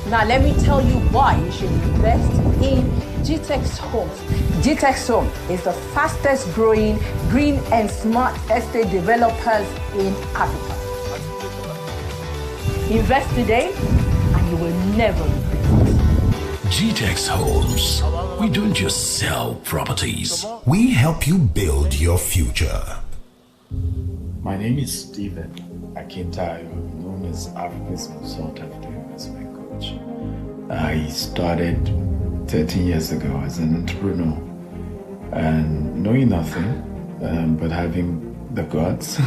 Now let me tell you why you should invest in Gtext Homes. Gtext Home is the fastest growing green and smart estate developers in Africa. Invest today and you will never regret it. Gtext Homes. We don't just sell properties. We help you build your future. My name is Stephen Akintayo, known as Africa's most sought after investment coach. I started 13 years ago as an entrepreneur and knowing nothing but having the guts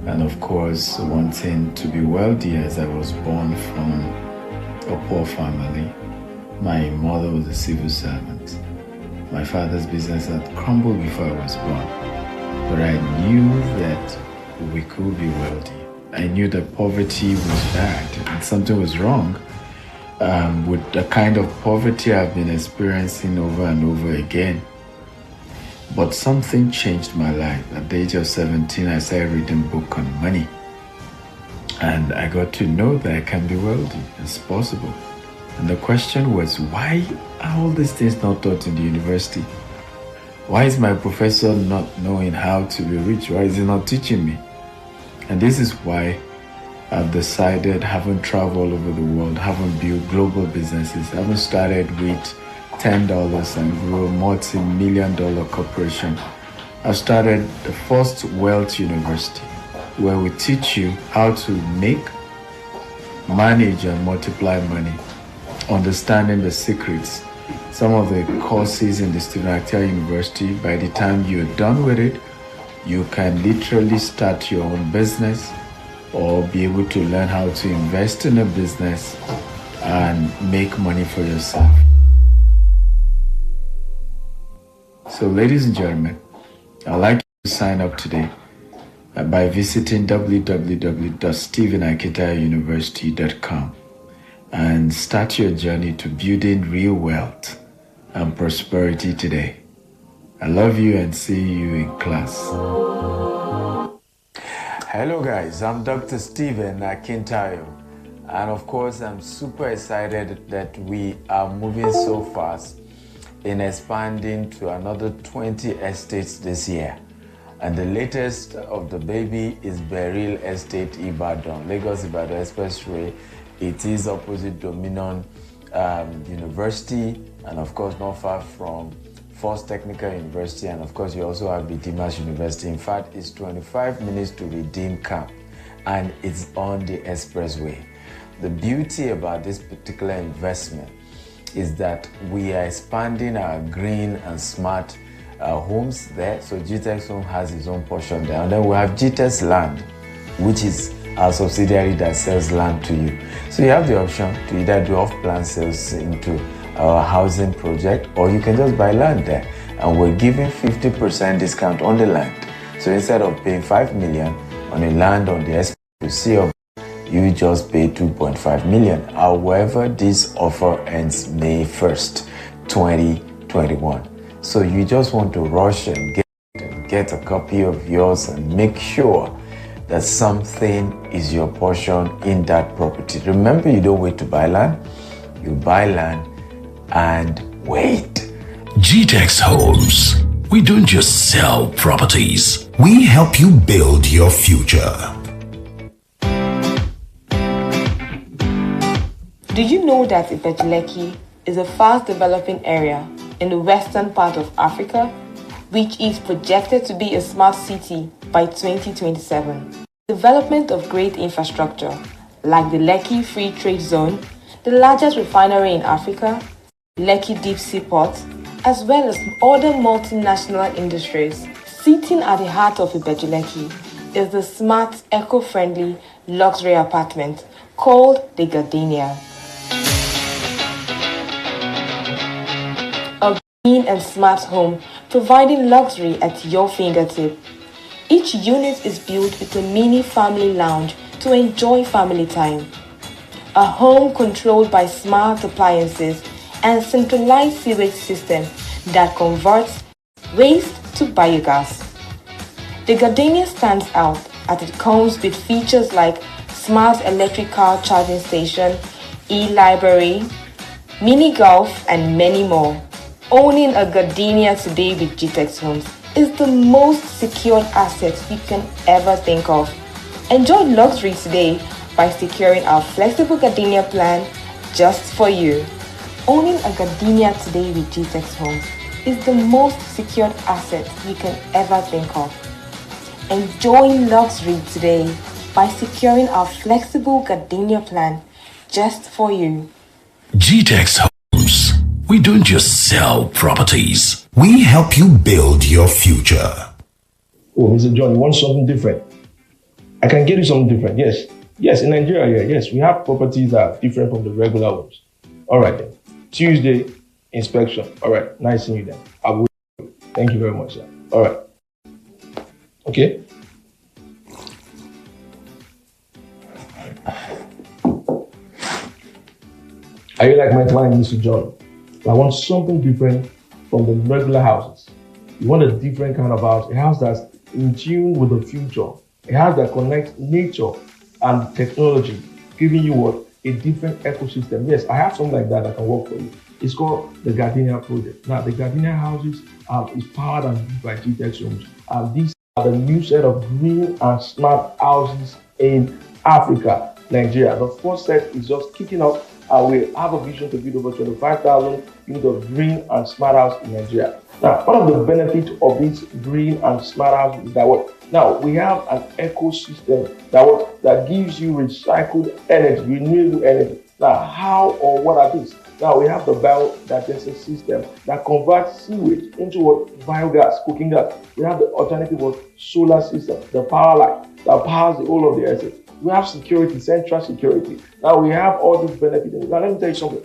and of course wanting to be wealthy, as I was born from a poor family. My mother was a civil servant. My father's business had crumbled before I was born. But I knew that we could be wealthy. I knew that poverty was bad and something was wrong with the kind of poverty I've been experiencing over and over again. But something changed my life. At the age of 17, I started reading a book on money. And I got to know that I can be wealthy. It's possible. And the question was, why are all these things not taught in the university? Why is my professor not knowing how to be rich? Why is he not teaching me? And this is why I've decided, haven't traveled all over the world, haven't built global businesses, haven't started with $10 and grew a multi-million-dollar corporation. I started the first wealth university where we teach you how to make, manage and multiply money, understanding the secrets. Some of the courses in the Stephen Akintayo University, by the time you're done with it, you can literally start your own business or be able to learn how to invest in a business and make money for yourself. So ladies and gentlemen, I'd like you to sign up today by visiting www.stephenakintayouniversity.com and start your journey to building real wealth and prosperity today. I love you and see you in class. Hello guys, I'm Dr. Stephen Akintayo, and of course I'm super excited that we are moving so fast in expanding to another 20 estates this year. And the latest of the baby is Beryl Estate Ibadan, Lagos Ibadan Expressway. It is opposite Dominion University, and of course not far from First Technical University, and of course you also have Redeemers University. In fact, it's 25 minutes to Redeem Camp, and it's on the expressway. The beauty about this particular investment is that we are expanding our green and smart homes there. So Gtext Home has its own portion there, and then we have Gtext Land, which is our subsidiary that sells land to you. So you have the option to either do off-plan sales into our housing project, or you can just buy land there, and we're giving 50% discount on the land. So instead of paying 5 million on a land on the expressway, you just pay 2.5 million. However, this offer ends May 1st, 2021. So you just want to rush and get a copy of yours and make sure that something is your portion in that property. Remember, you don't wait to buy land, you buy land and wait. Gtext Homes. We don't just sell properties. We help you build your future. Do you know that Ibejuleki is a fast developing area in the western part of Africa, which is projected to be a smart city by 2027? Development of great infrastructure, like the Lekki Free Trade Zone, the largest refinery in Africa, Lekki Deep Sea Port, as well as other multinational industries. Sitting at the heart of Ibejuleki is the smart, eco-friendly luxury apartment called the Gardenia. A green and smart home providing luxury at your fingertip. Each unit is built with a mini family lounge to enjoy family time. A home controlled by smart appliances and centralized sewage system that converts waste to biogas. The Gardenia stands out as it comes with features like smart electric car charging station, e-library, mini golf, and many more. Owning a gardenia today with Gtext Homes is the most secured asset you can ever think of. Enjoy luxury today by securing our flexible gardenia plan just for you. Owning a gardenia today with Gtext Homes is the most secured asset you can ever think of. Enjoy luxury today by securing our flexible gardenia plan just for you. Gtext Homes. We don't just sell properties. We help you build your future. Oh, Mr. John, you want something different? I can get you something different. Yes. Yes, in Nigeria, yes. We have properties that are different from the regular ones. All right, then. Tuesday, inspection. All right, nice seeing you then. I will. Thank you very much, sir. All right. Okay. Are you like my client, Mr. John? I want something different from the regular houses. You want a different kind of house, a house that's in tune with the future, a house that connects nature and technology, giving you what? A different ecosystem. Yes, I have something like that can work for you. It's called the Gardenia Project. Now, the Gardenia houses is powered and built by Gtext Homes. These are the new set of green and smart houses in Africa, Nigeria. The first set is just kicking off. We have a vision to build over 25,000 units of green and smart house in Nigeria. Now, one of the benefits of this green and smart house is that what? Now, we have an ecosystem that gives you recycled energy, renewable energy. Now, how or what are these? Now, we have the biodigestion system that converts sewage into what? Biogas, cooking gas. We have the alternative of solar system, the power line that powers the whole of the asset. We have security, central security. Now, we have all these benefits. Now, let me tell you something.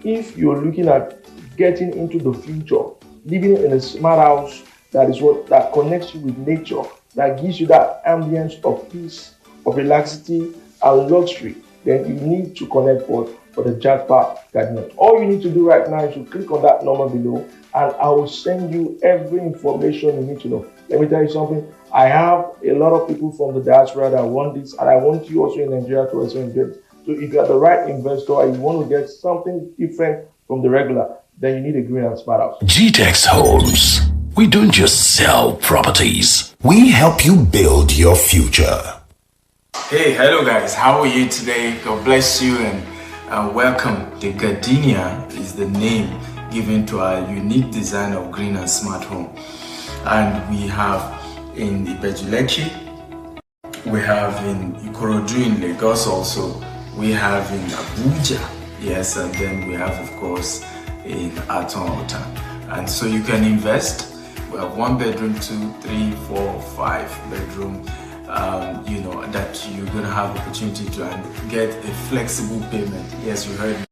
If you're looking at getting into the future, living in a smart house that connects you with nature, that gives you that ambience of peace, of relaxity, and luxury, then you need to connect for the Jackpot Gardenia. All you need to do right now is to click on that number below, and I will send you every information you need to know. Let me tell you something. I have a lot of people from the diaspora that want this, and I want you also in Nigeria to also get it. So if you are the right investor and you want to get something different from the regular, then you need a green and smart house. Gtext Homes. We don't just sell properties. We help you build your future. Hey, hello guys. How are you today? God bless you and welcome. The Gardenia is the name given to our unique design of green and smart home. And we have in Ibejuleki, we have in Ikorodu in Lagos also, we have in Abuja, yes, and then we have of course in Atonota. And so you can invest. We have 1 bedroom, 2, 3, 4, 5 bedroom, that you're gonna have opportunity to get a flexible payment. Yes, you heard me.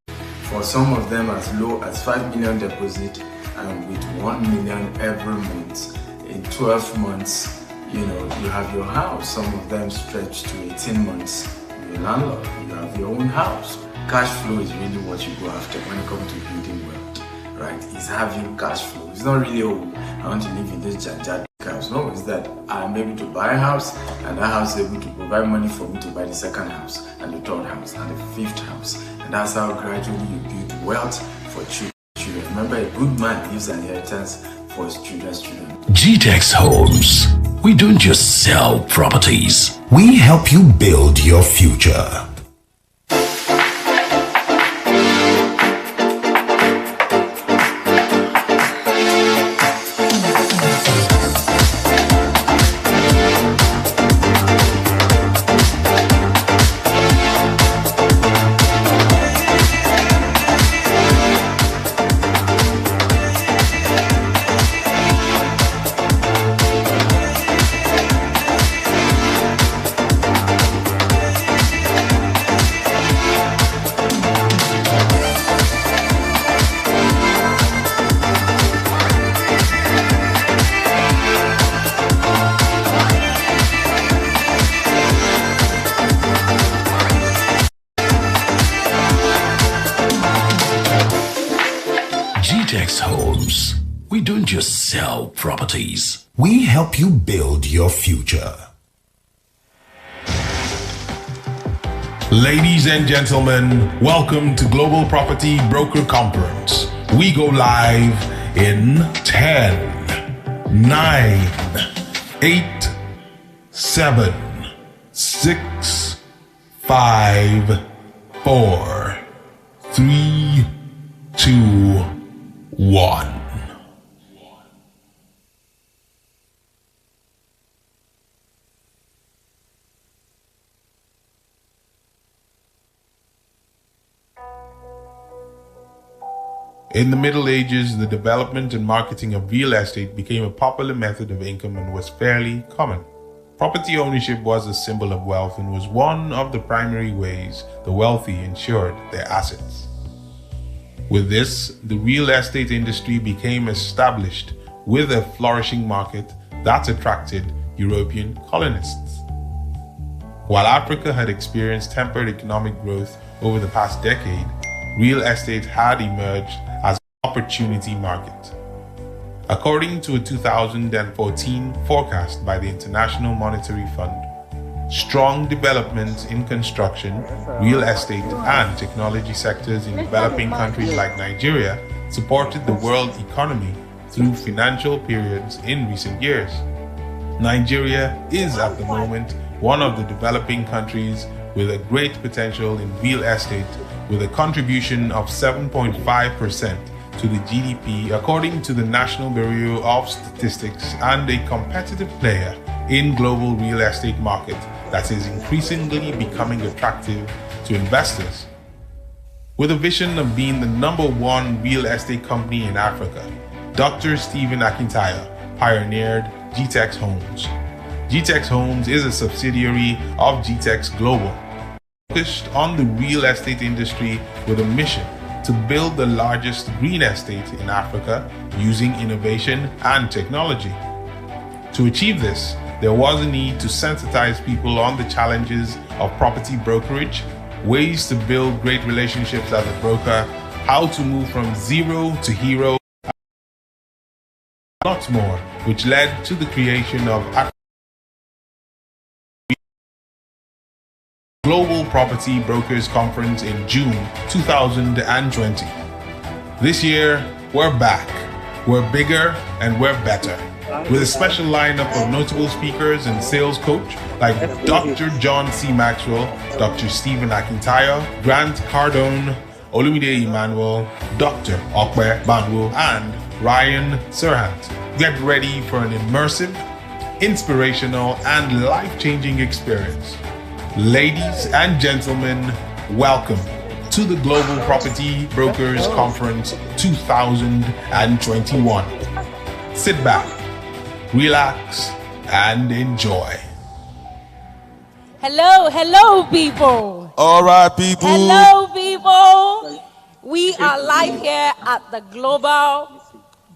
For some of them as low as 5 million deposit and with 1 million every month. In 12 months, you have your house. Some of them stretch to 18 months. You're a landlord, you have your own house. Cash flow is really what you go after when it comes to building wealth, right? It's having cash flow. It's not really, I want to live in this gigantic house. No, it's that I'm able to buy a house, and that house is able to provide money for me to buy the second house, and the third house, and the fifth house. And that's how gradually you build wealth for children. Remember, a good man leaves an inheritance for his children's children. Gtext Homes. We don't just sell properties. We help you build your future. Gtext Homes. We don't just sell properties. We help you build your future. Ladies and gentlemen, welcome to Global Property Broker Conference. We go live in 10, 9, 8, 7, 6, 5, 4, 3, 2, 1. In the Middle Ages, the development and marketing of real estate became a popular method of income and was fairly common. Property ownership was a symbol of wealth and was one of the primary ways the wealthy insured their assets. With this, the real estate industry became established with a flourishing market that attracted European colonists. While Africa had experienced tempered economic growth over the past decade, real estate had emerged as an opportunity market. According to a 2014 forecast by the International Monetary Fund, strong development in construction, real estate, and technology sectors in developing countries like Nigeria supported the world economy through financial periods in recent years. Nigeria is at the moment one of the developing countries with a great potential in real estate, with a contribution of 7.5% to the GDP according to the National Bureau of Statistics, and a competitive player in global real estate market that is increasingly becoming attractive to investors. With a vision of being the #1 real estate company in Africa, Dr. Stephen Akintayo pioneered Gtext Homes. Gtext Homes is a subsidiary of Gtext Global, focused on the real estate industry with a mission to build the largest green estate in Africa using innovation and technology. To achieve this, there was a need to sensitize people on the challenges of property brokerage, ways to build great relationships as a broker, how to move from zero to hero, and lots more, which led to the creation of Global Property Brokers Conference in June 2020. This year, we're back. We're bigger and we're better. With a special lineup of notable speakers and sales coach like Dr. John C. Maxwell, Dr. Stephen Akintayo, Grant Cardone, Olumide Emmanuel, Dr. Okwe Banwo, and Ryan Serhant. Get ready for an immersive, inspirational, and life-changing experience. Ladies and gentlemen, welcome to the Global Property Brokers Conference 2021. Sit back, relax, and enjoy. Hello, people. All right, people. Hello, people. We are live here at the Global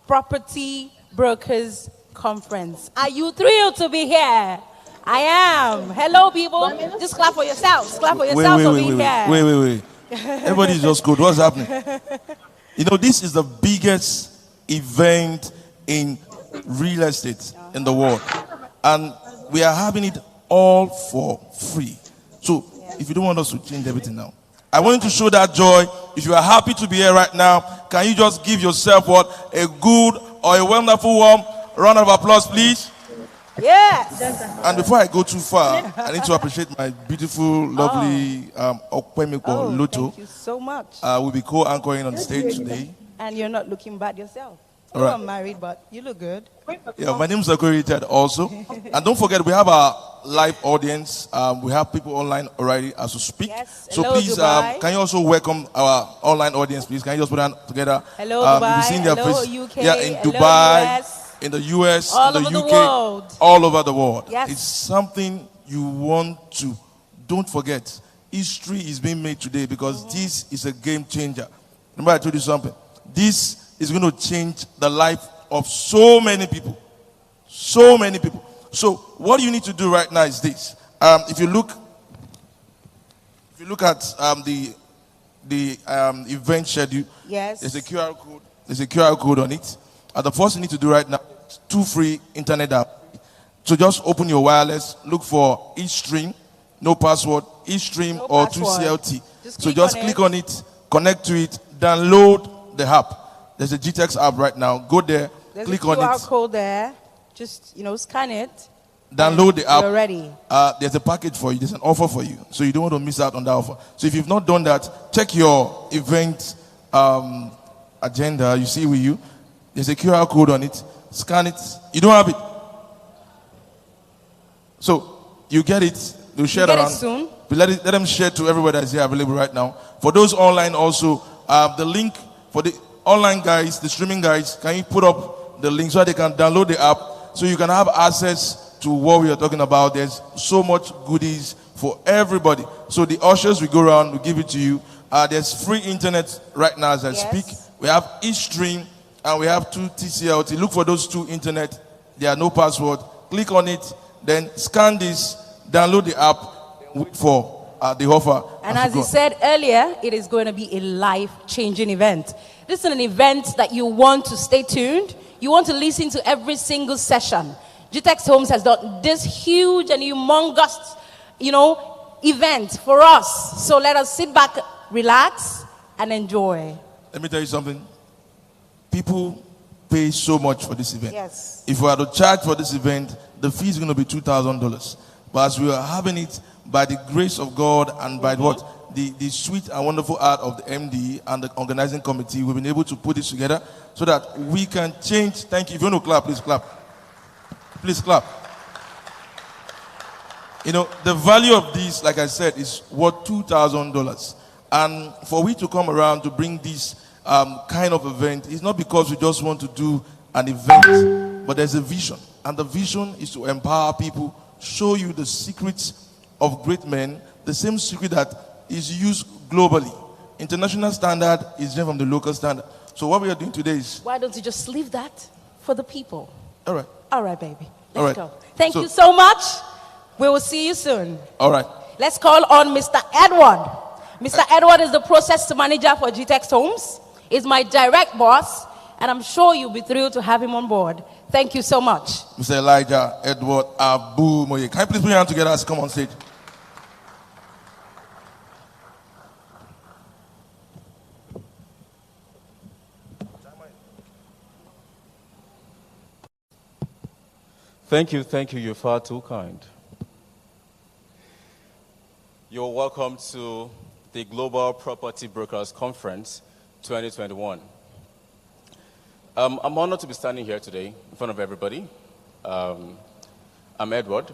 Property Brokers Conference. Are you thrilled to be here? I am. Hello, people. Just clap for yourselves. Clap for yourselves for being here. Wait. Everybody's just good. What's happening? You know, this is the biggest event in real estate in the world. And we are having it all for free. So, if you don't want us to change everything now, I want you to show that joy. If you are happy to be here right now, can you just give yourself a good or a wonderful warm round of applause, please? Yes. And before I go too far, I need to appreciate my beautiful, lovely Okwemiko Luto. Thank you so much. We'll be co-anchoring on stage today. And you're not looking bad yourself. All right. I'm married, but you look good. Yeah, my name is Zakori Ted also. And don't forget, we have our live audience. We have people online already as we speak. Yes. So Hello, please, Dubai. can you also welcome our online audience, please? Can you just put them together? Hello, Dubai. You'll be seeing their Hello, face. UK. Yeah, in Hello, Dubai. US. In the US, All in the over UK, the world. all over the world. Yes. It's something you want to, don't forget. History is being made today because this is a game changer. Remember I told you something. This is going to change the life of so many people. So many people. So what you need to do right now is this. If you look at the event schedule, Yes. there's a QR code. There's a QR code on it. The first you need to do right now is 2 free internet app. So just open your wireless, look for each stream, no password, eStream No or password. 2CLT. Just So click just on click it. on it, connect to it, download the app. There's a Gtext app right now. Go there, There's click a on QR it, code there. Just, scan it. download the app. You're ready. There's a package for you. There's an offer for you. So you don't want to miss out on that offer. So if you've not done that, check your event agenda. You see with you. There's a QR code on it. Scan it. You don't have it. So you get it. They'll share it Get around. it soon. But let them share to everybody that's here available right now. For those online also, the link for the online guys, the streaming guys, can you put up the link so that they can download the app so you can have access to what we are talking about. There's so much goodies for everybody. So the ushers will go around, will give it to you. There's free internet right now as I speak. We have eStream and we have 2TCLT. Look for those 2 internet. There are no password. Click on it, then scan this, download the app, wait for the offer. And as you said earlier, it is going to be a life-changing event. This is an event that you want to stay tuned. You want to listen to every single session. Gtext Homes has done this huge and humongous, event for us. So let us sit back, relax, and enjoy. Let me tell you something. People pay so much for this event. Yes. If we are to charge for this event, the fee is going to be $2,000. But as we are having it by the grace of God and by what? The sweet and wonderful art of the MD and the organizing committee, we've been able to put this together so that we can change. Thank you. If you want to clap, please clap. Please clap. The value of this, like I said, is worth $2,000. And for we to come around to bring this kind of event, it's not because we just want to do an event, but there's a vision. And the vision is to empower people, show you the secrets of great men, the same secret that is used globally. International standard is different from the local standard. So what we are doing today is... Why don't you just leave that for the people? All right. All right, baby. Let's All right. go. Thank you so much. We will see you soon. All right. Let's call on Mr. Edward. Mr. Edward is the process manager for Gtext Homes. He's my direct boss, and I'm sure you'll be thrilled to have him on board. Thank you so much. Mr. Elijah Edward Abu Moye. Can you please put your hands together as you come on stage? Thank you. You're far too kind. You're welcome to the Global Property Brokers Conference 2021. I'm honored to be standing here today in front of everybody. I'm Edward.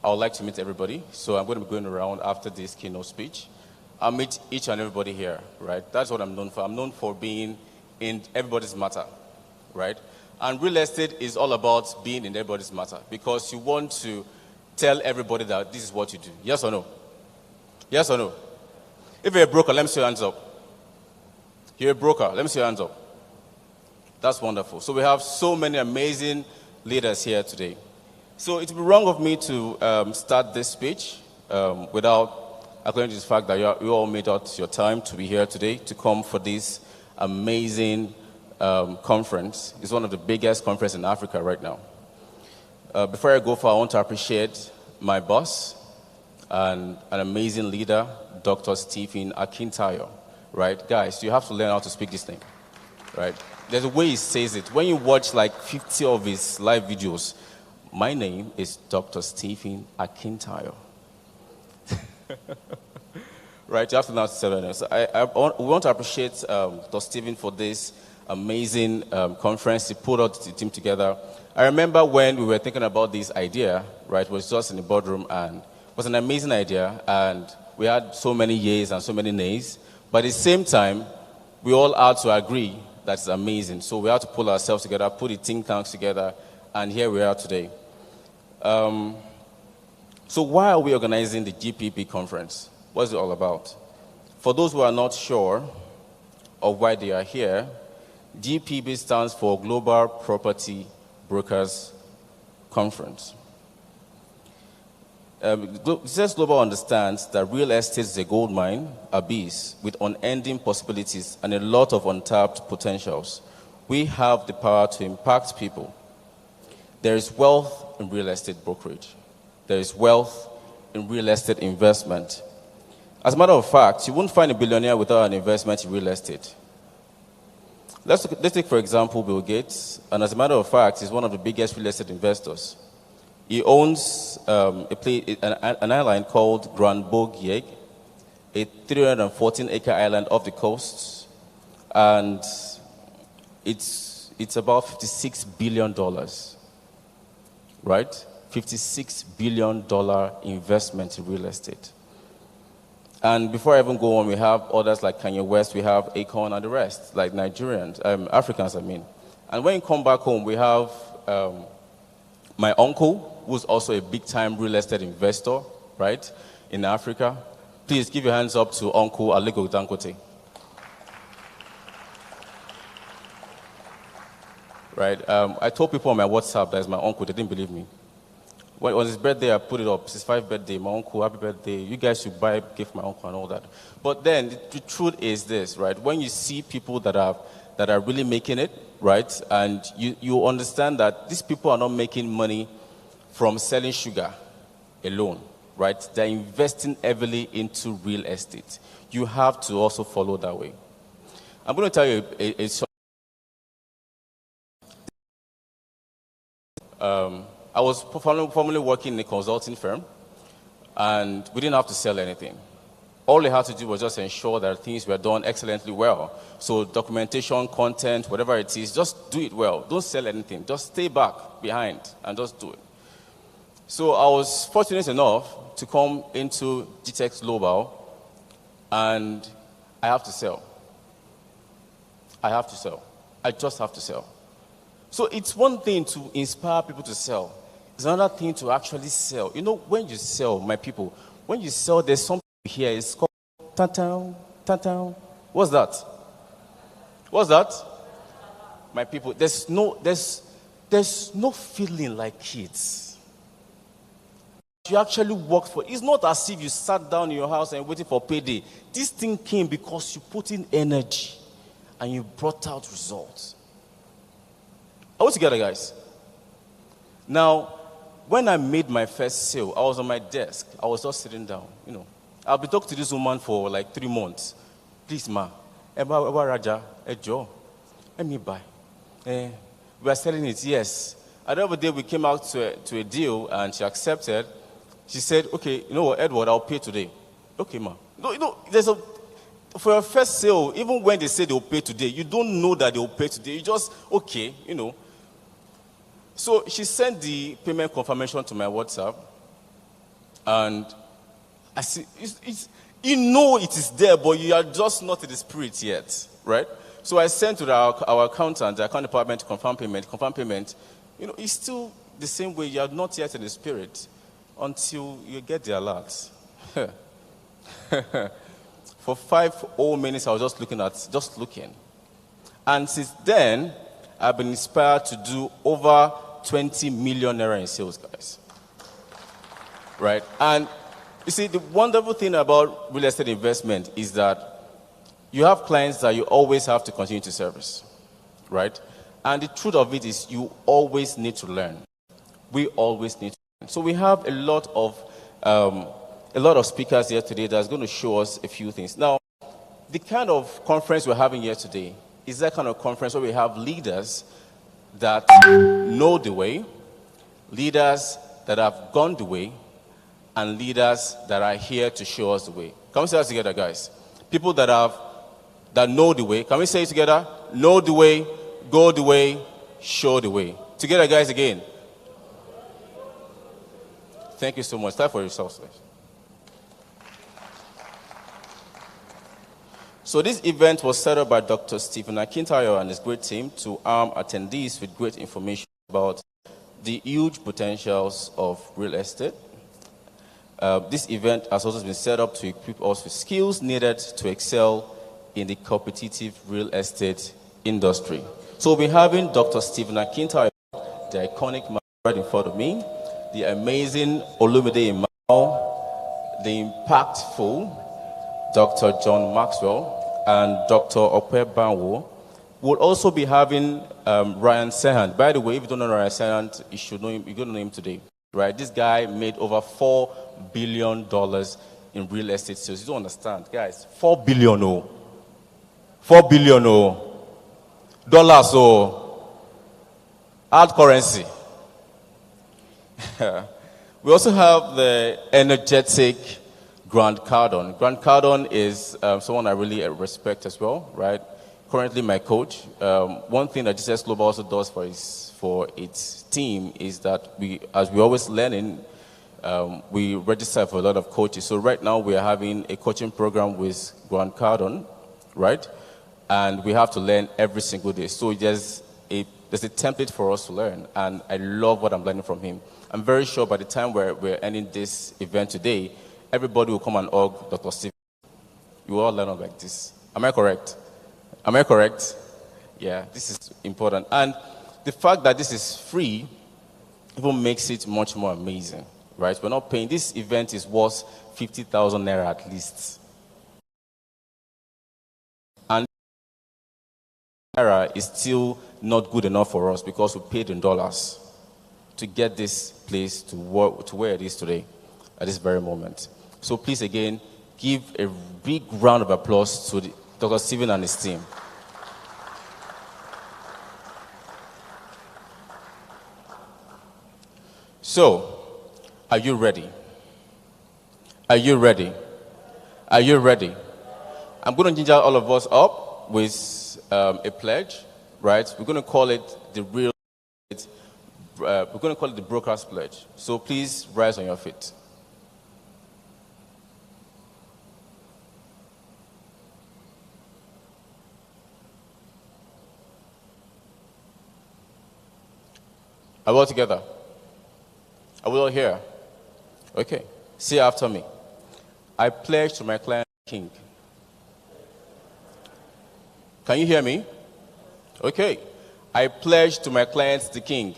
I would like to meet everybody, so I'm going to be going around after this keynote speech. I'll meet each and everybody here, right? That's what I'm known for. I'm known for being in everybody's matter, right? And real estate is all about being in everybody's matter because you want to tell everybody that this is what you do. Yes or no? Yes or no? If you're a broker, let me see your hands up. You're a broker, let me see your hands up. That's wonderful. So we have so many amazing leaders here today. So it would be wrong of me to start this speech without acknowledging the fact that you all made out your time to be here today to come for this amazing conference. It's one of the biggest conferences in Africa right now. Before I go far, I want to appreciate my boss and an amazing leader, Dr. Stephen Akintayo. Right? Guys, you have to learn how to speak this thing. Right? There's a way he says it. When you watch like 50 of his live videos, my name is Dr. Stephen Akintayo. Right? You have to know how to say that. So we want to appreciate Dr. Stephen for this amazing conference. He put out the team together. I remember when we were thinking about this idea, right? It was just in the boardroom and it was an amazing idea and we had so many yeas and so many nays. But at the same time, we all had to agree that it's amazing. So we had to pull ourselves together, put the think tanks together, and here we are today. So why are we organizing the GPP conference? What's it all about? For those who are not sure of why they are here, GPB stands for Global Property Brokers Conference. Gtext Global understands that real estate is a gold mine, abyss, with unending possibilities and a lot of untapped potentials. We have the power to impact people. There is wealth in real estate brokerage. There is wealth in real estate investment. As a matter of fact, you won't find a billionaire without an investment in real estate. Let's take, for example, Bill Gates. And as a matter of fact, he's one of the biggest real estate investors. He owns an island called Grand Bogieg, a 314-acre island off the coast. And it's about $56 billion, right? $56 billion investment in real estate. And before I even go on, we have others like Kanye West, we have Akon and the rest, like Nigerians, Africans, I mean. And when you come back home, we have my uncle, who's also a big-time real estate investor, right, in Africa. Please give your hands up to Uncle Aliko Dangote. Right, I told people on my WhatsApp that is my uncle, they didn't believe me. When on his birthday, I put it up, his 5th birthday, my uncle, happy birthday. You guys should buy a gift for my uncle and all that. But then the truth is this, right? When you see people that are really making it, right? And you understand that these people are not making money from selling sugar alone, right? They're investing heavily into real estate. You have to also follow that way. I'm going to tell you a I was formerly working in a consulting firm, and we didn't have to sell anything. All we had to do was just ensure that things were done excellently well. So documentation, content, whatever it is, just do it well. Don't sell anything. Just stay back behind and just do it. So I was fortunate enough to come into Gtext Global, and I have to sell. I have to sell. I just have to sell. So it's one thing to inspire people to sell. It's another thing to actually sell. You know, when you sell, my people, when you sell, there's something here. It's called ta-ta, ta-ta. What's that? What's that? My people, there's no feeling like it. You actually worked for it. It's not as if you sat down in your house and waited for payday. This thing came because you put in energy and you brought out results. Are we together, guys? Now, when I made my first sale, I was on my desk. I was just sitting down, you know. I've been talking to this woman for like 3 months. Please, ma, Eba Raja, Joe, let me buy. We are selling it, yes. At the other day, we came out to a deal, and she accepted. She said, okay, you know what, Edward, I'll pay today. Okay, ma. No, for your first sale, even when they say they'll pay today, you don't know that they'll pay today. You just, okay, you know. So she sent the payment confirmation to my WhatsApp, and I see, you know it is there, but you are just not in the spirit yet, right? So I sent to our accountant, the account department, to confirm payment. You know, it's still the same way. You are not yet in the spirit until you get the alert. For 5 whole minutes, I was just looking. And since then, I've been inspired to do over 20 million naira in sales, guys. Right? And you see, the wonderful thing about real estate investment is that you have clients that you always have to continue to service. Right? And the truth of it is you always need to learn. We always need to learn. So we have a lot of speakers here today that's going to show us a few things. Now, the kind of conference we're having here today is that kind of conference where we have leaders that know the way, leaders that have gone the way, and leaders that are here to show us the way. Can we say that together, guys? People that know the way. Can we say it together? Know the way, go the way, show the way. Together, guys, again. Thank you so much. Time for yourselves, guys. So this event was set up by Dr. Stephen Akintayo and his great team to arm attendees with great information about the huge potentials of real estate. This event has also been set up to equip us with skills needed to excel in the competitive real estate industry. So we'll be having Dr. Stephen Akintayo, the iconic man right in front of me, the amazing Olumide Imao, the impactful Dr. John Maxwell, and Dr. Ope Banwo. We'll also be having Ryan Serhant. By the way, if you don't know Ryan Serhant, you should know him. You're going to know him today, right? This guy made over $4 billion in real estate sales. You don't understand, guys. 4 billion, oh. 4 billion, oh. Dollars, oh. Hard currency. We also have the energetic Grant Cardone. Grant Cardone is someone I really respect as well, right? Currently my coach. One thing that GTExt Global also does for its team is that as we always learning, we register for a lot of coaches. So right now we are having a coaching program with Grant Cardone, right? And we have to learn every single day. So there's a template for us to learn, and I love what I'm learning from him. I'm very sure by the time we're ending this event today, everybody will come and hug Dr. Steve. You will all learn like this. Am I correct? Am I correct? Yeah, this is important. And the fact that this is free even makes it much more amazing, right? We're not paying. This event is worth 50,000 naira at least. And naira is still not good enough for us because we paid in dollars to get this place to where it is today at this very moment. So please, again, give a big round of applause to Dr. Stephen and his team. So, are you ready? Are you ready? Are you ready? I'm going to ginger all of us up with a pledge, right? We're going to call it the broker's pledge. So please rise on your feet. Are we all together? Are we all here? Okay. Say after me. I pledge to my client, King. Can you hear me? Okay. I pledge to my client, the King,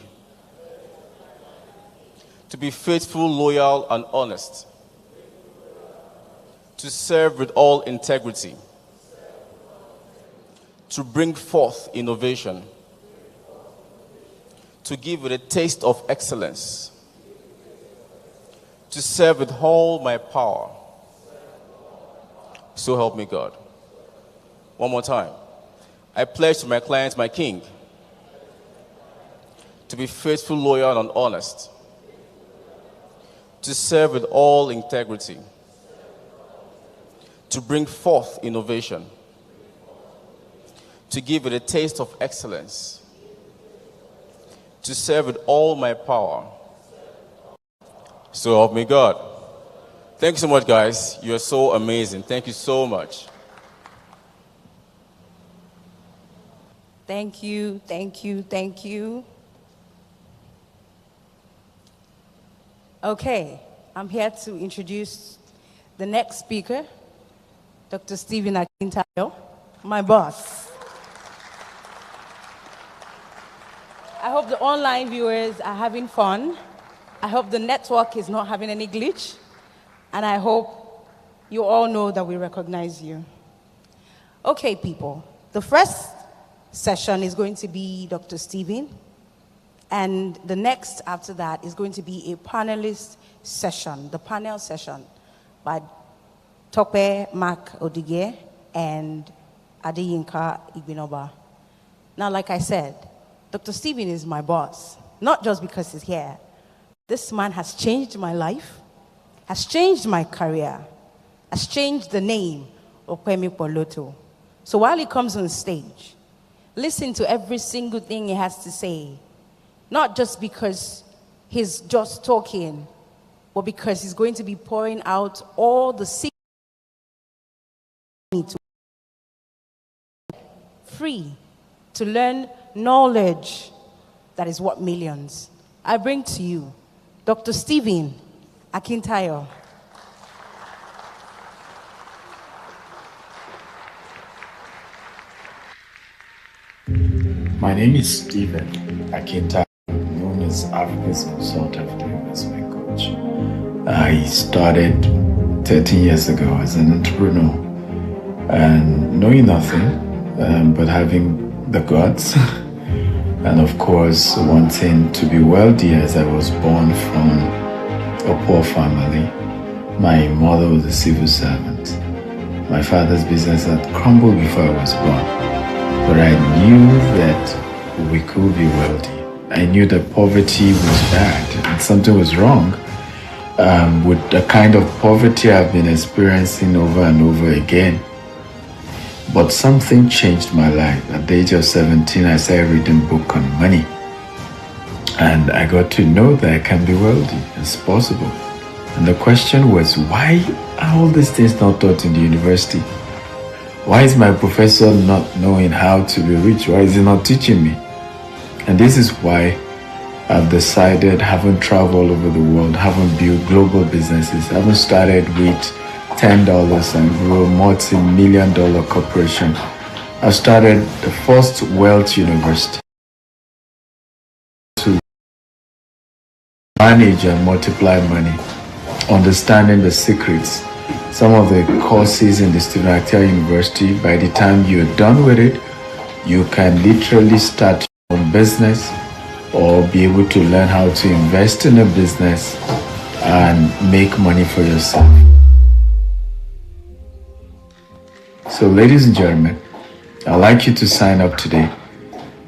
to be faithful, loyal, and honest, to serve with all integrity, to bring forth innovation, to give with a taste of excellence, to serve with all my power. So help me God. One more time. I pledge to my client, my King, to be faithful, loyal, and honest, to serve with all integrity, to bring forth innovation, to give with a taste of excellence, to serve with all my power. So help me God. Thank you so much, guys. You are so amazing. Thank you so much. Thank you, thank you, thank you. Okay, I'm here to introduce the next speaker, Dr. Stephen Akintayo, my boss. I hope the online viewers are having fun. I hope the network is not having any glitch. And I hope you all know that we recognize you. Okay, people. The first session is going to be Dr. Stephen. And the next after that is going to be a panelist session, the panel session by Tope Mark Odige and Adeyinka Igbinoba. Now, like I said, Dr. Stephen is my boss, not just because he's here. This man has changed my life, has changed my career, has changed the name of Kwemi Poloto. So while he comes on stage, listen to every single thing he has to say. Not just because he's just talking, but because he's going to be pouring out all the secrets free to learn knowledge that is worth millions. I bring to you Dr. Stephen Akintayo. My name is Stephen Akintayo, known as Africa's most of investment coach. I started 13 years ago as an entrepreneur and knowing nothing but having the guts and of course wanting to be wealthy as I was born from a poor family. My mother was a civil servant. My father's business had crumbled before I was born. But I knew that we could be wealthy. I knew that poverty was bad and something was wrong with the kind of poverty I've been experiencing over and over again. But something changed my life. At the age of 17, I started reading books on money. And I got to know that I can be wealthy. It's possible. And the question was, why are all these things not taught in the university? Why is my professor not knowing how to be rich? Why is he not teaching me? And this is why I've decided, haven't traveled all over the world, haven't built global businesses, haven't started with $10 and grew a multi-million-dollar corporation. I started the first wealth university to manage and multiply money, understanding the secrets. Some of the courses in the Stephen Akintayo University, by the time you're done with it, you can literally start your own business or be able to learn how to invest in a business and make money for yourself. So ladies and gentlemen, I'd like you to sign up today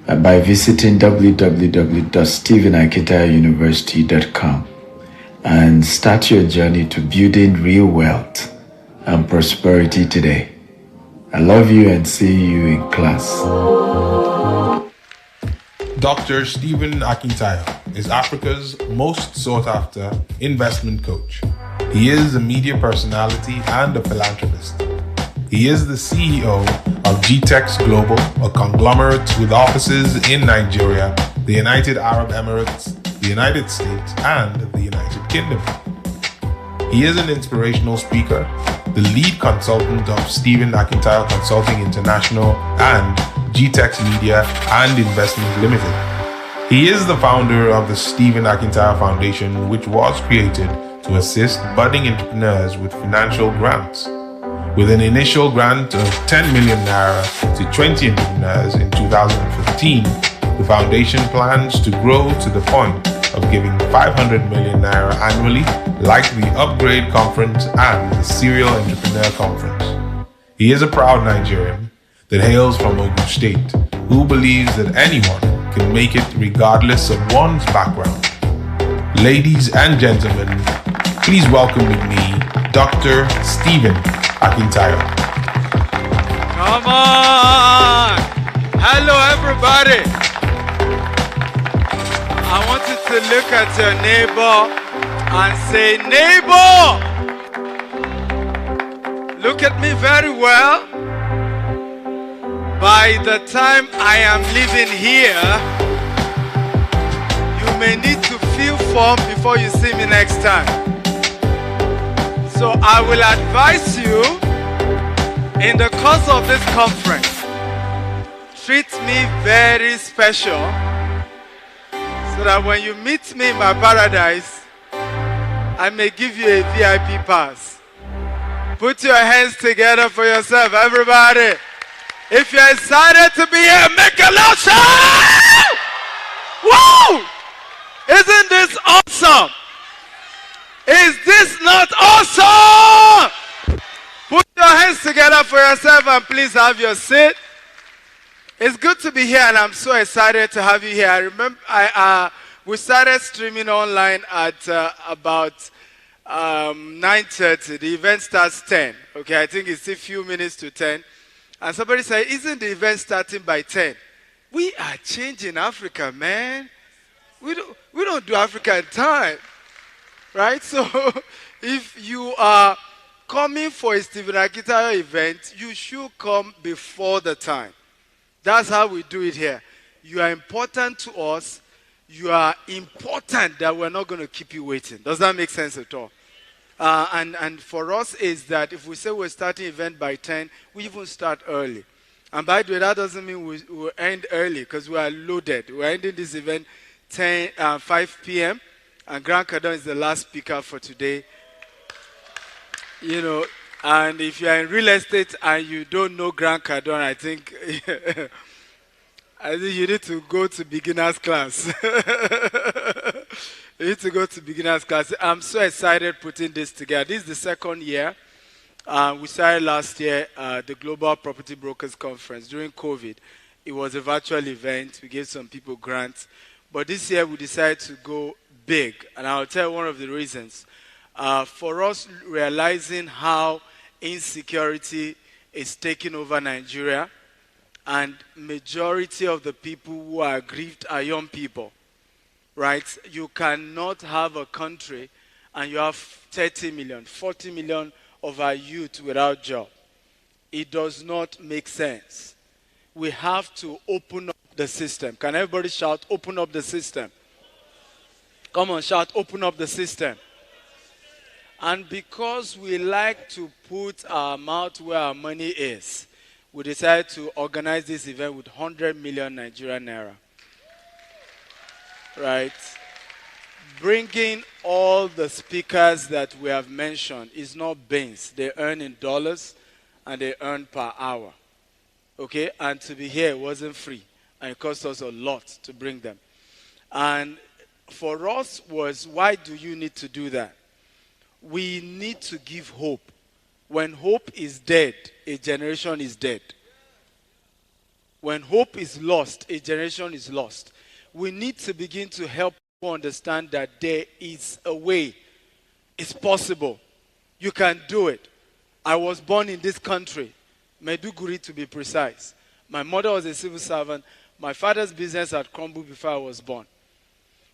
by visiting www.stephenakintayouniversity.com and start your journey to building real wealth and prosperity today. I love you and see you in class. Dr. Stephen Akintayo is Africa's most sought-after investment coach. He is a media personality and a philanthropist. He is the CEO of Gtext Global, a conglomerate with offices in Nigeria, the United Arab Emirates, the United States, and the United Kingdom. He is an inspirational speaker, the lead consultant of Stephen Akintayo Consulting International and Gtext Media and Investment Limited. He is the founder of the Stephen Akintayo Foundation, which was created to assist budding entrepreneurs with financial grants. With an initial grant of 10 million naira to 20 entrepreneurs in 2015, the foundation plans to grow to the point of giving 500 million naira annually, like the Upgrade Conference and the Serial Entrepreneur Conference. He is a proud Nigerian that hails from Ogun State, who believes that anyone can make it regardless of one's background. Ladies and gentlemen, please welcome with me Dr. Stephen Akintayo. Come on! Hello, everybody. I want you to look at your neighbor and say, neighbor! Look at me very well. By the time I am leaving here, you may need to fill form before you see me next time. So I will advise you, in the course of this conference, treat me very special so that when you meet me in my paradise, I may give you a VIP pass. Put your hands together for yourself, everybody. If you're excited to be here, make a loud shout! Woo! Isn't this awesome? Is this not awesome? Put your hands together for yourself and please have your seat. It's good to be here and I'm so excited to have you here. I remember we started streaming online at about 9:30. The event starts 10. Okay, I think it's a few minutes to 10. And somebody said, isn't the event starting by 10? We are changing Africa, man. We don't do Africa in time. Right? So if you are coming for a Stephen Akintayo event, you should come before the time. That's how we do it here. You are important to us. You are important that we're not going to keep you waiting. Does that make sense at all? And for us is that if we say we're starting event by 10, we even start early. And by the way, that doesn't mean we'll end early because we are loaded. We're ending this event 5 p.m. And Grant Cardone is the last speaker for today. You know, and if you're in real estate and you don't know Grant Cardone, I think you need to go to beginner's class. You need to go to beginners class. I'm so excited putting this together. This is the second year. We started last year the Global Property Brokers Conference during COVID. It was a virtual event. We gave some people grants. But this year we decided to go big. And I'll tell you one of the reasons. For us realizing how insecurity is taking over Nigeria, and majority of the people who are aggrieved are young people, right? You cannot have a country and you have 30 million, 40 million of our youth without job. It does not make sense. We have to open up the system. Can everybody shout, open up the system? Come on, shout, open up the system. And because we like to put our mouth where our money is, we decided to organize this event with 100 million Nigerian naira. Right? Bringing all the speakers that we have mentioned is not beans. They earn in dollars and they earn per hour. Okay? And to be here wasn't free. And it cost us a lot to bring them. And for us was, why do you need to do that? We need to give hope. When hope is dead, a generation is dead. When hope is lost, a generation is lost. We need to begin to help people understand that there is a way. It's possible. You can do it. I was born in this country, Maiduguri to be precise. My mother was a civil servant. My father's business had crumbled before I was born.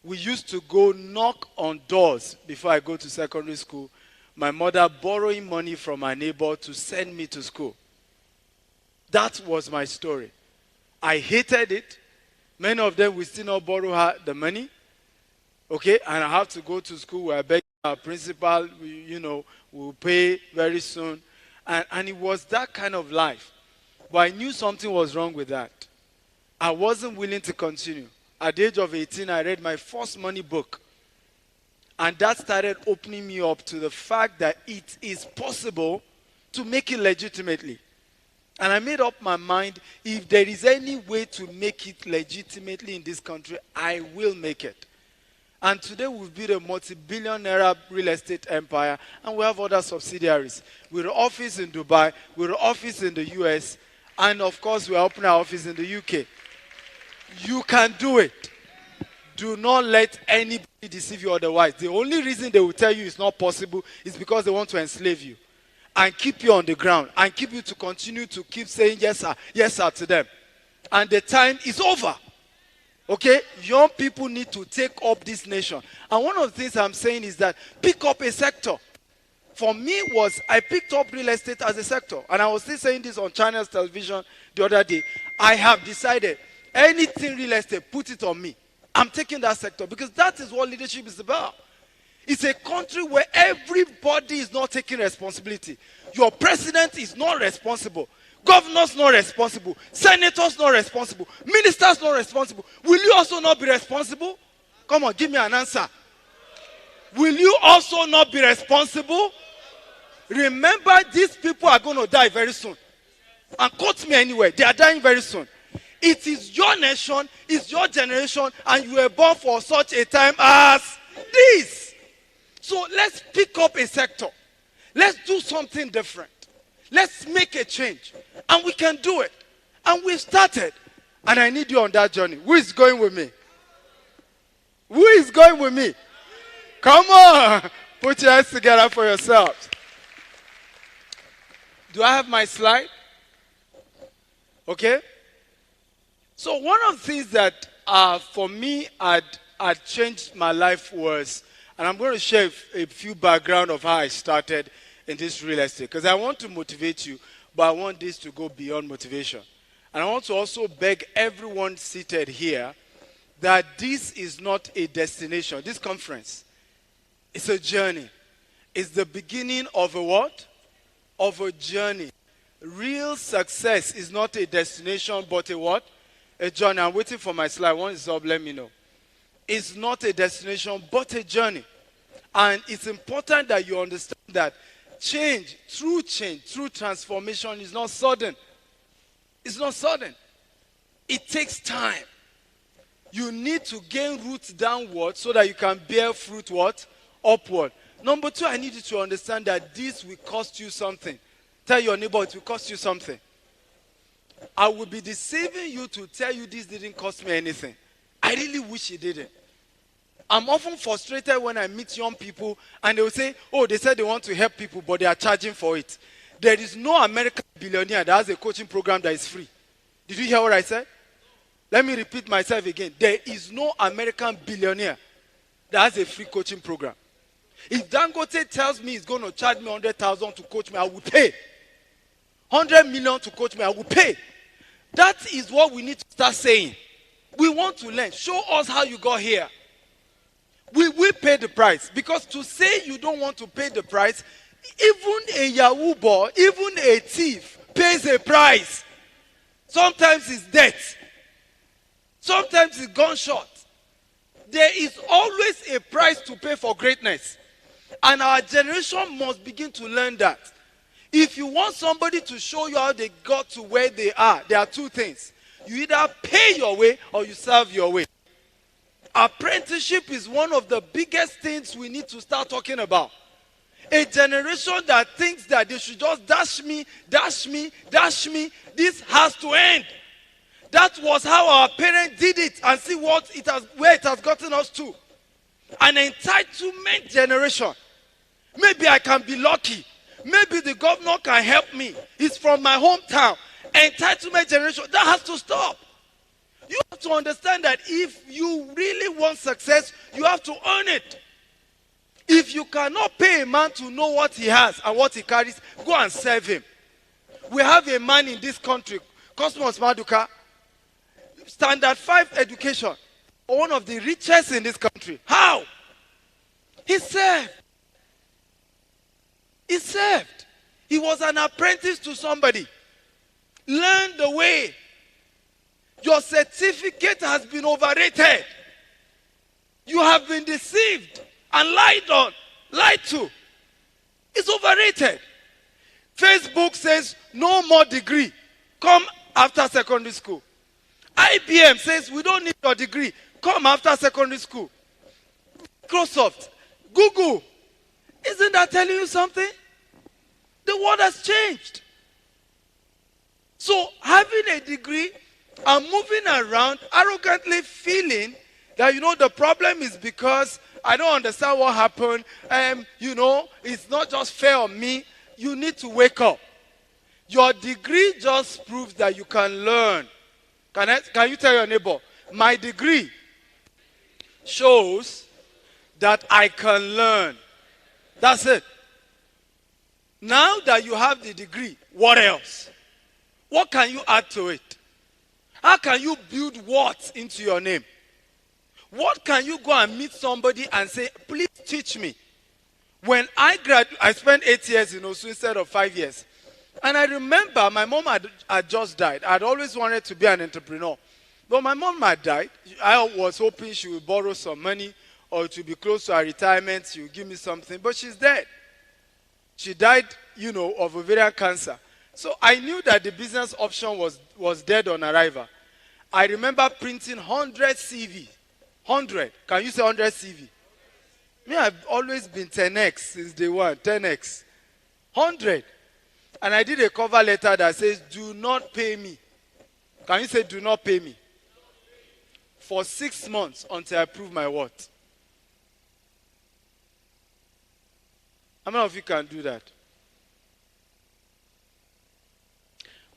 We used to go knock on doors before I go to secondary school. My mother borrowing money from my neighbor to send me to school. That was my story. I hated it. Many of them will still not borrow her the money. Okay, and I have to go to school where I beg our principal, will pay very soon. And it was that kind of life. But I knew something was wrong with that. I wasn't willing to continue. At the age of 18, I read my first money book. And that started opening me up to the fact that it is possible to make it legitimately. And I made up my mind, if there is any way to make it legitimately in this country, I will make it. And today we've built a multi-billion-naira real estate empire, and we have other subsidiaries. We're an office in Dubai, we're an office in the US, and of course we're opening our office in the UK. You can do it. Do not let anybody deceive you otherwise. The only reason they will tell you it's not possible is because they want to enslave you and keep you on the ground and keep you to continue to keep saying yes sir to them. And the time is over. Okay? Young people need to take up this nation. And one of the things I'm saying is that pick up a sector. For me I picked up real estate as a sector. And I was still saying this on China's television the other day. I have decided anything real estate, put it on me. I'm taking that sector because that is what leadership is about. It's a country where everybody is not taking responsibility. Your president is not responsible. Governors not responsible. Senators not responsible. Ministers not responsible. Will you also not be responsible? Come on, give me an answer. Will you also not be responsible? Remember, these people are going to die very soon. And quote me anyway, they are dying very soon. It is your nation, it's your generation, and you were born for such a time as this. So let's pick up a sector. Let's do something different. Let's make a change. And we can do it. And we've started. And I need you on that journey. Who is going with me? Who is going with me? Come on. Put your hands together for yourselves. Do I have my slide? Okay. So one of the things that for me had changed my life was, and I'm going to share a few background of how I started in this real estate, because I want to motivate you, but I want this to go beyond motivation. And I want to also beg everyone seated here that this is not a destination. This conference, it's a journey. It's the beginning of a what? Of a journey. Real success is not a destination, but a what? A journey. I'm waiting for my slide. Once it's up, let me know. It's not a destination, but a journey. And it's important that you understand that change, true transformation is not sudden. It's not sudden. It takes time. You need to gain roots downward so that you can bear fruit what? Upward. Number 2, I need you to understand that this will cost you something. Tell your neighbor it will cost you something. I will be deceiving you to tell you this didn't cost me anything. I really wish it didn't. I'm often frustrated when I meet young people and they will say, oh, they said they want to help people, but they are charging for it. There is no American billionaire that has a coaching program that is free. Did you hear what I said? Let me repeat myself again. There is no American billionaire that has a free coaching program. If Dangote tells me he's going to charge me 100,000 to coach me, I will pay. 100 million to coach me, I will pay. That is what we need to start saying. We want to learn. Show us how you got here. We will pay the price. Because to say you don't want to pay the price, even a Yahoo boy, even a thief pays a price. Sometimes it's death. Sometimes it's gunshot. There is always a price to pay for greatness. And our generation must begin to learn that. If you want somebody to show you how they got to where they are, there are 2 things. You either pay your way or you serve your way. Apprenticeship is one of the biggest things we need to start talking about. A generation that thinks that they should just dash me. This has to end. That was how our parents did it, and see where it has gotten us to. An entitlement generation. Maybe I can be lucky. Maybe the governor can help me. It's from my hometown. Entitlement generation. That has to stop. You have to understand that if you really want success, you have to earn it. If you cannot pay a man to know what he has and what he carries, go and serve him. We have a man in this country, Cosmos Maduka, standard 5 education, one of the richest in this country. How? He served. He served. He was an apprentice to somebody. Learn the way. Your certificate has been overrated. You have been deceived and lied to. It's overrated. Facebook says no more degree. Come after secondary school. IBM says we don't need your degree. Come after secondary school. Microsoft, Google. Isn't that telling you something? The world has changed. So having a degree and moving around arrogantly feeling that, the problem is because I don't understand what happened. It's not just fair on me. You need to wake up. Your degree just proves that you can learn. Can you tell your neighbor, my degree shows that I can learn. That's it. Now that you have the degree, what else? What can you add to it? How can you build what into your name? What can you go and meet somebody and say, please teach me? When I graduated, I spent 8 years in Osu instead of 5 years. And I remember my mom had just died. I'd always wanted to be an entrepreneur. But my mom had died. I was hoping she would borrow some money or to be close to her retirement. She would give me something. But she's dead. She died, of ovarian cancer. So I knew that the business option was dead on arrival. I remember printing 100 CV. 100. Can you say 100 CV? Me, I've always been 10x since day one. 10x. 100. And I did a cover letter that says, do not pay me. Can you say, do not pay me? For 6 months until I prove my worth. How many of you can do that?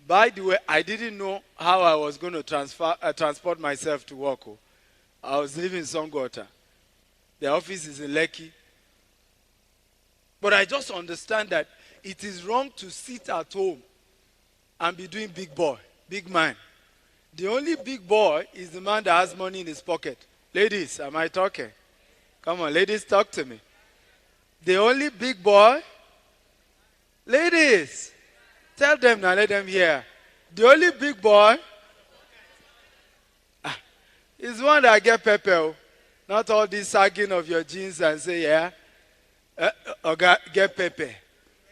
By the way, I didn't know how I was going to transport myself to work. I was living in Songwater. The office is in Lekki. But I just understand that it is wrong to sit at home and be doing big boy, big man. The only big boy is the man that has money in his pocket. Ladies, am I talking? Come on, ladies, talk to me. The only big boy, ladies, tell them now, let them hear. The only big boy is one that get pepper. Not all this sagging of your jeans and say, yeah, get pepper.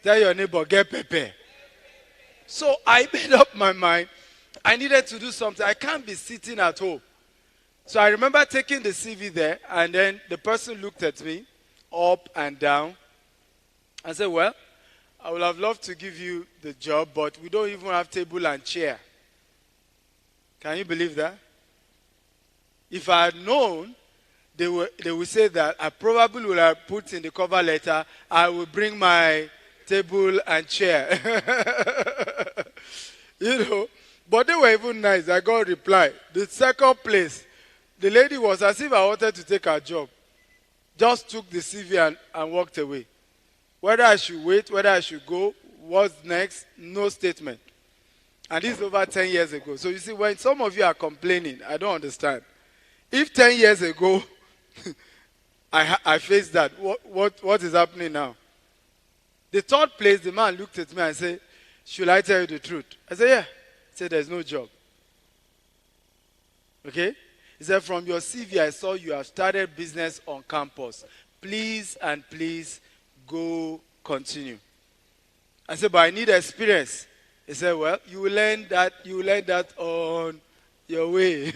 Tell your neighbor, get pepper. So I made up my mind. I needed to do something. I can't be sitting at home. So I remember taking the CV there, and then the person looked at me up and down and said, well, I would have loved to give you the job, but we don't even have table and chair. Can you believe that? If I had known, they would say that I probably would have put in the cover letter, I will bring my table and chair. You know, but they were even nice. I got a reply. The second place, the lady was as if I wanted to take her job. Just took the CV and walked away. Whether I should wait, whether I should go, what's next, no statement. And this is over 10 years ago. So you see, when some of you are complaining, I don't understand. If 10 years ago, I faced that, what is happening now? The third place, the man looked at me and said, should I tell you the truth? I said, yeah. He said, there's no job. Okay? He said, from your CV, I saw you have started business on campus. Please and please go continue. I said, but I need experience. He said, well, you will learn that on your way.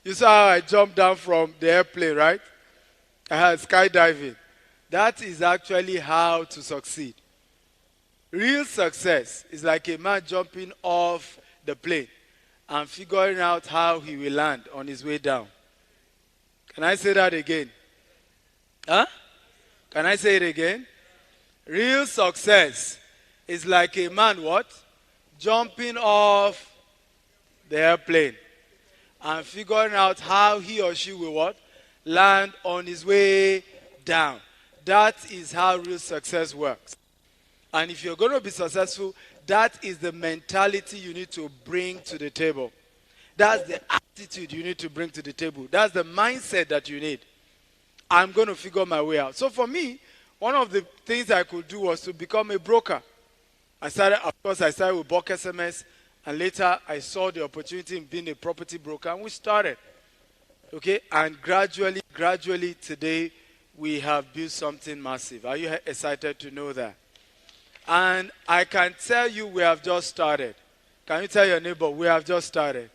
You saw how I jumped down from the airplane, right? I had skydiving. That is actually how to succeed. Real success is like a man jumping off the plane and figuring out how he will land on his way down. Can I say that again? Huh? Can I say it again? Real success is like a man what? Jumping off the airplane and figuring out how he or she will what? Land on his way down. That is how real success works. And if you're going to be successful, that is the mentality you need to bring to the table. That's the attitude you need to bring to the table. That's the mindset that you need. I'm going to figure my way out. So for me, one of the things I could do was to become a broker. I started with bulk SMS, and later I saw the opportunity in being a property broker, and we started. Okay? And gradually, today, we have built something massive. Are you excited to know that? And I can tell you we have just started. Can you tell your neighbor, we have just started?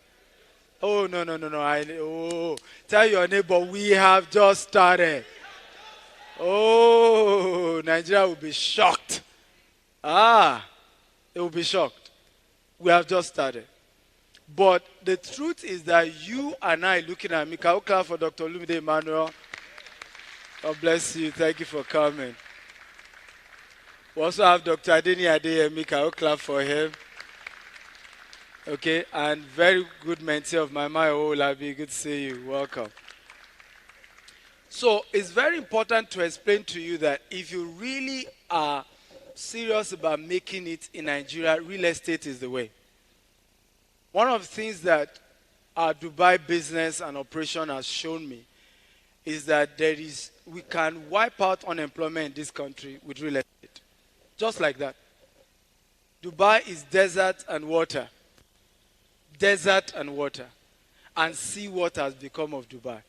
Oh, no. Tell your neighbor, we have just started. Oh, Nigeria will be shocked. They will be shocked. We have just started. But the truth is that you and I, looking at me, can you clap for Dr. Lumide Emmanuel? God bless you. Thank you for coming. We also have Dr. Adeni Adeyemi. Can you clap for him? Okay, and very good mentee of my Olabi. Good to see you. Welcome. So it's very important to explain to you that if you really are serious about making it in Nigeria, real estate is the way. One of the things that our Dubai business and operation has shown me is that we can wipe out unemployment in this country with real estate. Just like that. Dubai is desert and water. Desert and water. And see what has become of Dubai.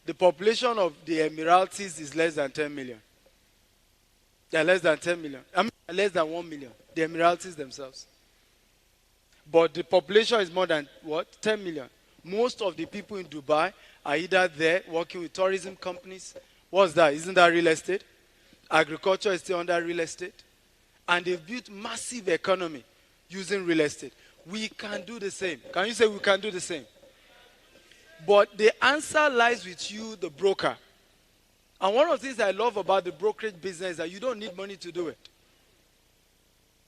The population of the Emiratis is less than 10 million. They are less than 10 million. Less than 1 million. The Emiratis themselves. But the population is more than, 10 million. Most of the people in Dubai are either there working with tourism companies. What's that? Isn't that real estate? Agriculture is still under real estate. And they've built massive economy using real estate. We can do the same. Can you say we can do the same? But the answer lies with you, the broker. And one of the things I love about the brokerage business is that you don't need money to do it.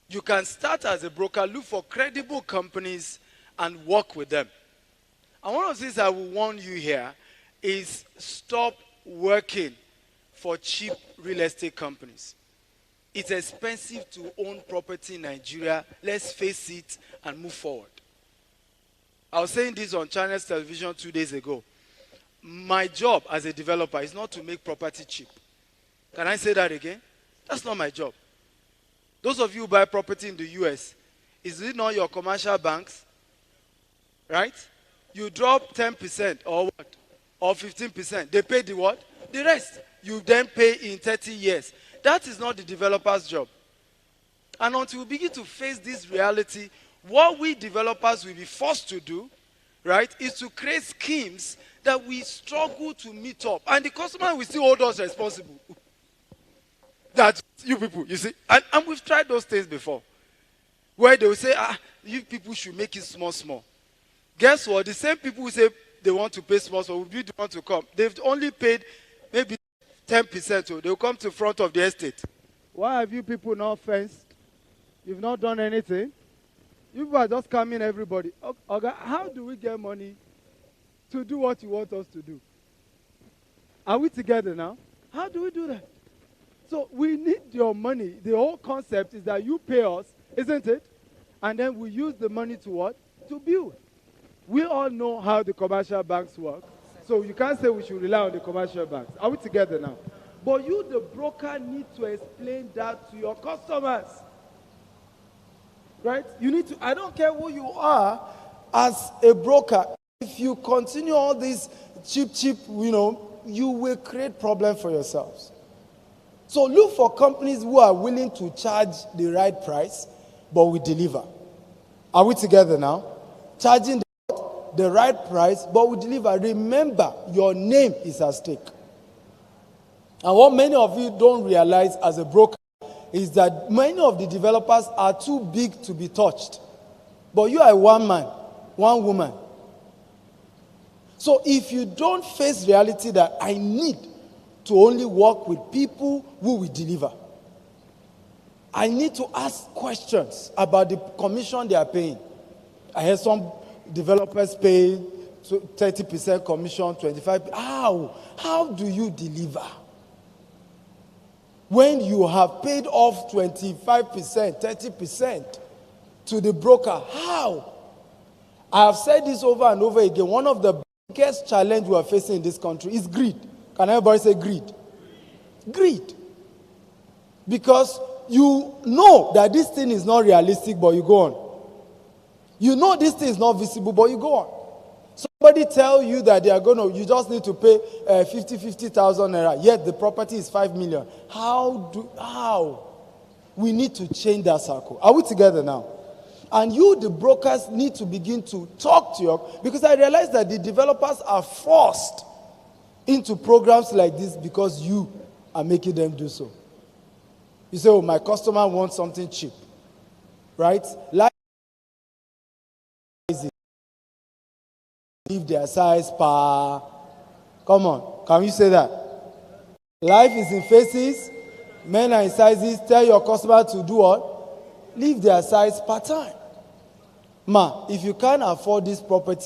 You can start as a broker, look for credible companies, and work with them. And one of the things I will warn you here is stop working for cheap real estate companies. It's expensive to own property in Nigeria. Let's face it and move forward. I was saying this on Channels Television 2 days ago. My job as a developer is not to make property cheap. Can I say that again? That's not my job. Those of you who buy property in the US, is it not your commercial banks? Right? You drop 10% or what? Or 15%. They pay the what? The rest. You then pay in 30 years. That is not the developer's job. And until we begin to face this reality, what we developers will be forced to do right, is to create schemes that we struggle to meet up. And the customer will still hold us responsible. That's you people, you see. And we've tried those things before. Where they will say, you people should make it small, small. Guess what? The same people who say they want to pay small, small will be the one to come. They've only paid maybe 10%, so they'll come to the front of the estate. Why have you people not fenced? You've not done anything. You people are just coming, everybody. Okay, how do we get money to do what you want us to do? Are we together now? How do we do that? So we need your money. The whole concept is that you pay us, isn't it? And then we use the money to what? To build. We all know how the commercial banks work. So you can't say we should rely on the commercial banks. Are we together now? But you, the broker, need to explain that to your customers. Right? You need to, I don't care who you are as a broker. If you continue all this cheap, you will create problems for yourselves. So look for companies who are willing to charge the right price, but we deliver. Are we together now? Charging the right price, but we deliver. Remember, your name is at stake. And what many of you don't realize as a broker is that many of the developers are too big to be touched. But you are one man, one woman. So if you don't face reality that I need to only work with people who will deliver, I need to ask questions about the commission they are paying. I heard some developers pay 30% commission, 25%. How do you deliver? When you have paid off 25%, 30% to the broker, how? I have said this over and over again. One of the biggest challenges we are facing in this country is greed. Can everybody say greed? Greed. Because you know that this thing is not realistic, but you go on. You know this thing is not visible, but you go on. Somebody tell you that they are you just need to pay 50,000 naira, yet the property is 5 million. How? We need to change that circle. Are we together now? And you, the brokers, need to begin to talk to your, because I realize that the developers are forced into programs like this because you are making them do so. You say, my customer wants something cheap, right? Leave their size per. Come on, can you say that? Life is in phases, men are in sizes. Tell your customer to do what? Leave their size per time. If you can't afford this property